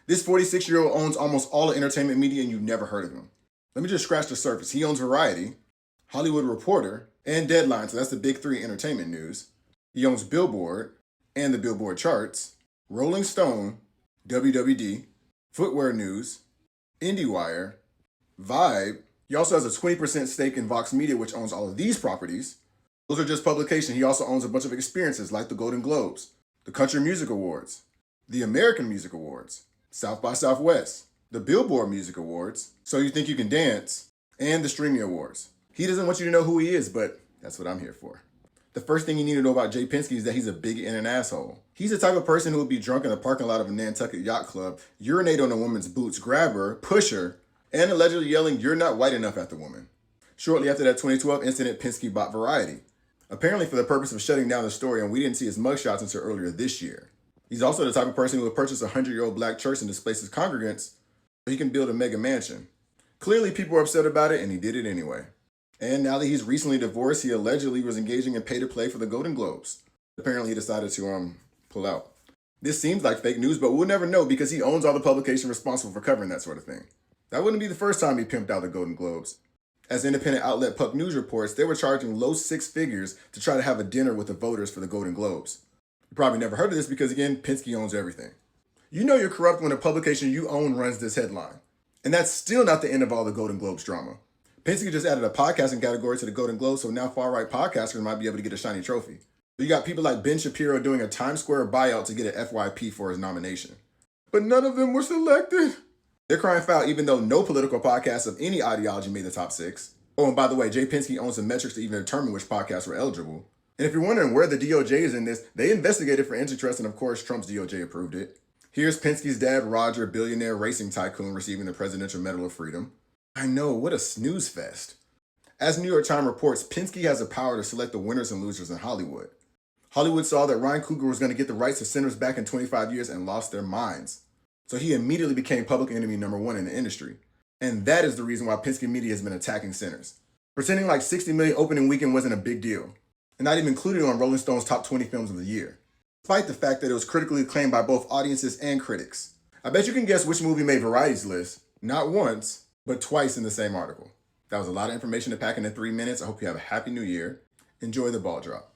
This 46-year-old owns almost all the entertainment media and you've never heard of him. Let me just scratch the surface. He owns Variety, Hollywood Reporter, and Deadline, so that's the big three entertainment news. He owns Billboard and the Billboard charts, Rolling Stone, WWD, Footwear News, IndieWire, Vibe. He also has a 20% stake in Vox Media, which owns all of these properties. Those are just publications. He also owns a bunch of experiences like the Golden Globes, the Country Music Awards, the American Music Awards, South by Southwest, the Billboard Music Awards, So You Think You Can Dance, and the Streaming Awards. He doesn't want you to know who he is, but that's what I'm here for. The first thing you need to know about Jay Penske is that he's a bigot and an asshole. He's the type of person who would be drunk in the parking lot of a Nantucket yacht club, urinate on a woman's boots, grab her, push her, and allegedly yelling, "You're not white enough" at the woman. Shortly after that 2012 incident, Penske bought Variety, apparently for the purpose of shutting down the story, and we didn't see his mugshots until earlier this year. He's also the type of person who would purchase a 100-year-old black church and displace his congregants so he can build a mega mansion. Clearly, people were upset about it, and he did it anyway. And now that he's recently divorced, he allegedly was engaging in pay-to-play for the Golden Globes. Apparently, he decided to pull out. This seems like fake news, but we'll never know because he owns all the publications responsible for covering that sort of thing. That wouldn't be the first time he pimped out the Golden Globes. As independent outlet Puck News reports, they were charging low six figures to try to have a dinner with the voters for the Golden Globes. You probably never heard of this because, again, Penske owns everything. You know you're corrupt when a publication you own runs this headline. And that's still not the end of all the Golden Globes drama. Penske just added a podcasting category to the Golden Globes, so now far-right podcasters might be able to get a shiny trophy. You got people like Ben Shapiro doing a Times Square buyout to get an FYP for his nomination. But none of them were selected. They're crying foul even though no political podcast of any ideology made the top 6. Oh, and by the way, Jay Penske owns the metrics to even determine which podcasts were eligible. And if you're wondering where the DOJ is in this, they investigated for antitrust, and of course, Trump's DOJ approved it. Here's Penske's dad, Roger, billionaire racing tycoon, receiving the Presidential Medal of Freedom. I know, what a snooze fest. As New York Times reports, Penske has the power to select the winners and losers in Hollywood. Hollywood saw that Ryan Coogler was going to get the rights to Sinners back in 25 years and lost their minds. So he immediately became public enemy number 1 in the industry. And that is the reason why Penske Media has been attacking Sinners, pretending like 60 million opening weekend wasn't a big deal, and not even included on Rolling Stone's top 20 films of the year, despite the fact that it was critically acclaimed by both audiences and critics. I bet you can guess which movie made Variety's list, not once, but twice in the same article. That was a lot of information to pack into 3 minutes. I hope you have a happy new year. Enjoy the ball drop.